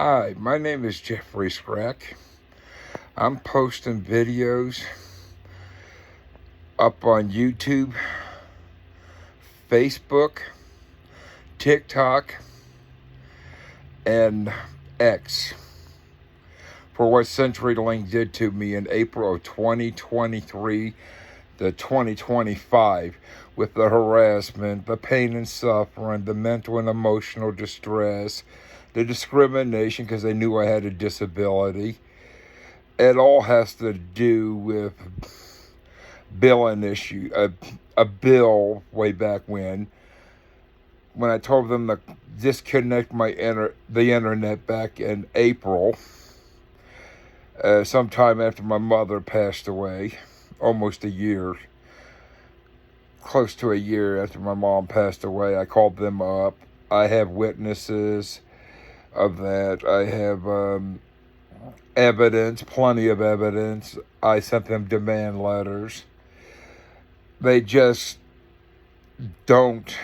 Hi, my name is Jeffrey Scrack. I'm posting videos up on YouTube, Facebook, TikTok, and X for what CenturyLink did to me in April of 2023 to 2025 with the harassment, the pain and suffering, the mental and emotional distress, the discrimination because they knew I had a disability. It all has to do with billing issue. A bill way back when I told them to disconnect the internet back in April, sometime after my mother passed away, almost a year, close to a year after my mom passed away. I called them up. I have witnesses of that. I have evidence, plenty of evidence. I sent them demand letters. They just don't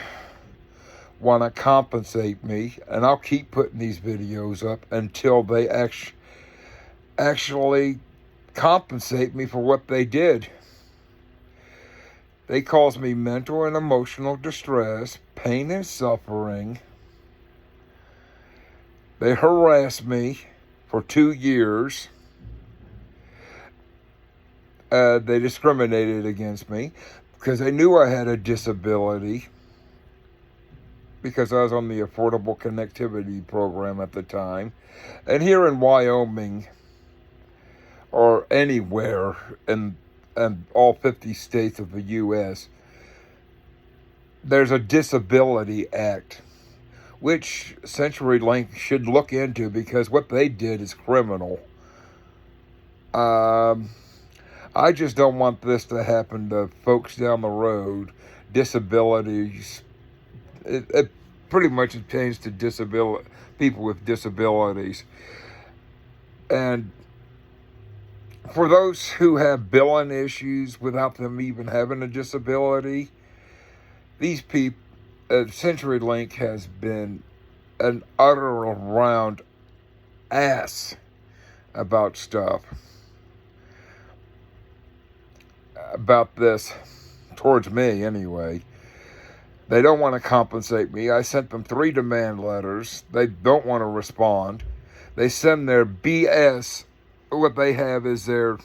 want to compensate me, and I'll keep putting these videos up until they actually compensate me for what they did. They caused me mental and emotional distress, pain and suffering. They harassed me for 2 years. They discriminated against me because they knew I had a disability, because I was on the Affordable Connectivity Program at the time. And here in Wyoming, or anywhere in all 50 states of the U.S., there's a Disability Act, which CenturyLink should look into, because what they did is criminal. I just don't want this to happen to folks down the road. Disabilities, it pretty much pertains to people with disabilities. And for those who have billing issues without them even having a disability, these people, CenturyLink has been an utter around ass about stuff, about this, towards me anyway. They don't want to compensate me. I sent them 3 demand letters. They don't want to respond. They send their BS. What they have is their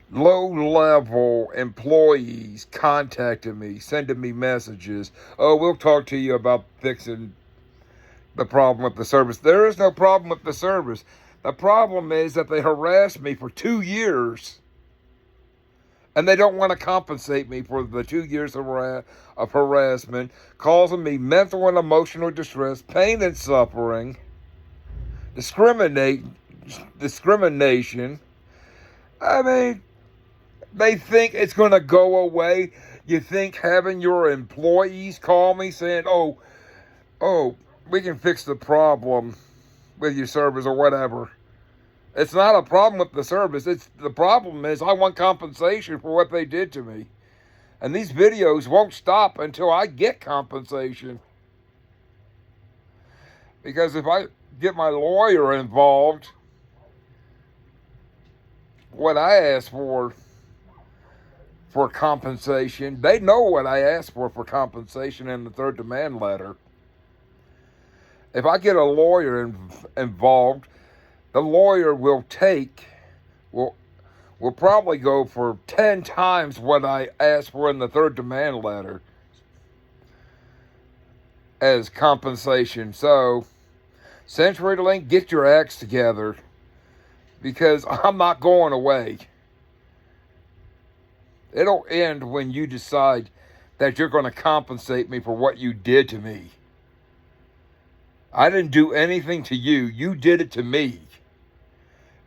low-level employees contacting me, sending me messages. Oh, we'll talk to you about fixing the problem with the service. There is no problem with the service. The problem is that they harassed me for 2 years, and they don't want to compensate me for the 2 years of harassment, causing me mental and emotional distress, pain and suffering, discrimination. I mean, they think it's going to go away. You think having your employees call me saying, oh, we can fix the problem with your service or whatever. It's not a problem with the service. The problem is I want compensation for what they did to me. And these videos won't stop until I get compensation. Because if I get my lawyer involved, what I asked for compensation, they know what I asked for compensation in the 3rd demand letter. If I get a lawyer involved, the lawyer will probably go for 10 times what I asked for in the 3rd demand letter as compensation. So, CenturyLink, get your acts together, because I'm not going away. It'll end when you decide that you're going to compensate me for what you did to me. I didn't do anything to you. You did it to me.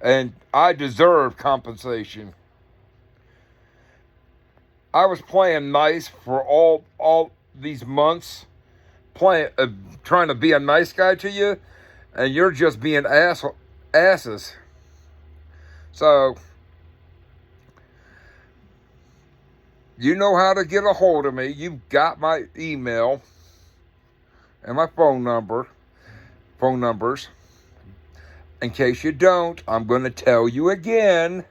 And I deserve compensation. I was playing nice for all these months, trying to be a nice guy to you, and you're just being asses. So, you know how to get a hold of me. You've got my email and my phone numbers. In case you don't, I'm going to tell you again.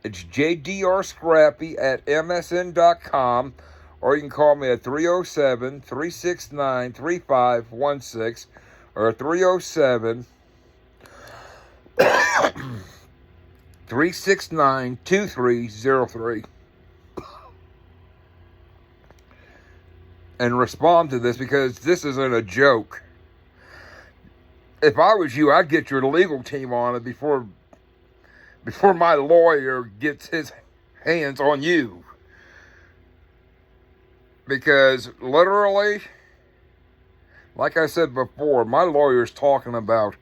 It's jdrscrappy at msn.com, or you can call me at 307-369-3516 or 307-369-2303. And respond to this, because this isn't a joke. If I was you, I'd get your legal team on it before my lawyer gets his hands on you. Because literally, like I said before, my lawyer's talking about,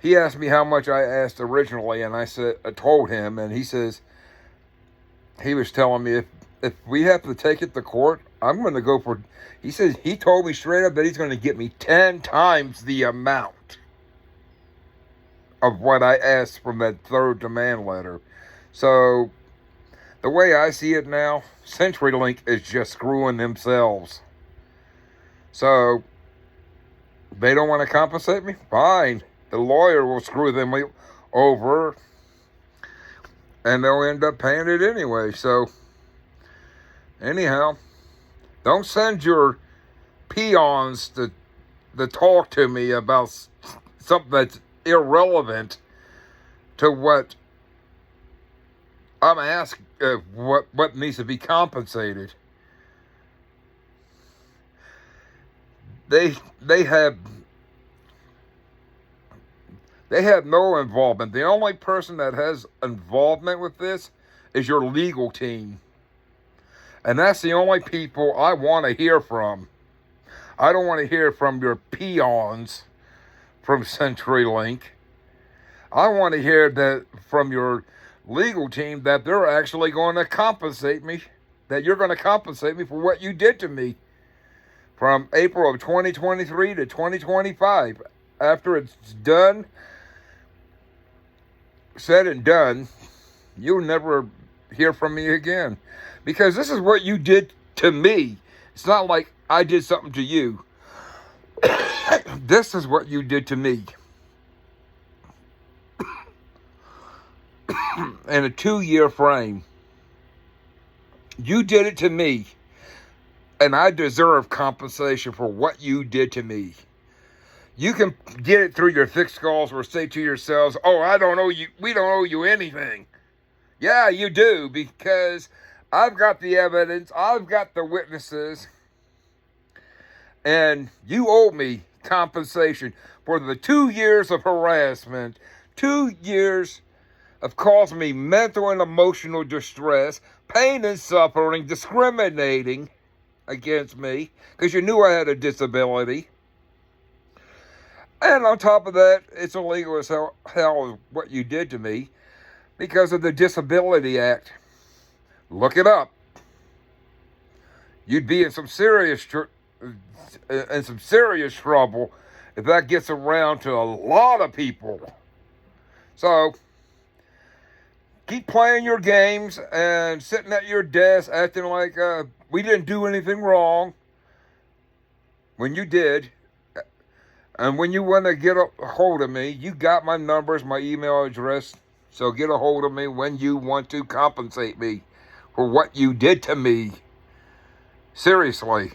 he asked me how much I asked originally, and I told him, and he says, he was telling me if we have to take it to court, I'm going to go for, he says, he told me straight up that he's going to get me 10 times the amount of what I asked from that third demand letter. So, the way I see it now, CenturyLink is just screwing themselves. So, they don't want to compensate me? Fine. The lawyer will screw them over, and they'll end up paying it anyway. So, anyhow, don't send your peons to talk to me about something that's irrelevant to what I'm asking, what needs to be compensated. They have no involvement. The only person that has involvement with this is your legal team. And that's the only people I want to hear from. I don't want to hear from your peons from CenturyLink. I want to hear that from your legal team that they're actually going to compensate me, that you're going to compensate me for what you did to me from April of 2023 to 2025. After it's done, said and done, you'll never hear from me again. Because this is what you did to me. It's not like I did something to you. This is what you did to me. In a 2-year frame. You did it to me. And I deserve compensation for what you did to me. You can get it through your thick skulls or say to yourselves, oh, I don't owe you, we don't owe you anything. Yeah, you do, because I've got the evidence, I've got the witnesses, and you owe me compensation for the 2 years of harassment, 2 years of causing me mental and emotional distress, pain and suffering, discriminating against me, because you knew I had a disability. And on top of that, it's illegal as hell what you did to me because of the Disability Act. Look it up. You'd be in some serious trouble if that gets around to a lot of people. So, keep playing your games and sitting at your desk acting like we didn't do anything wrong when you did. And when you want to get a hold of me, you got my numbers, my email address. So get a hold of me when you want to compensate me for what you did to me. Seriously.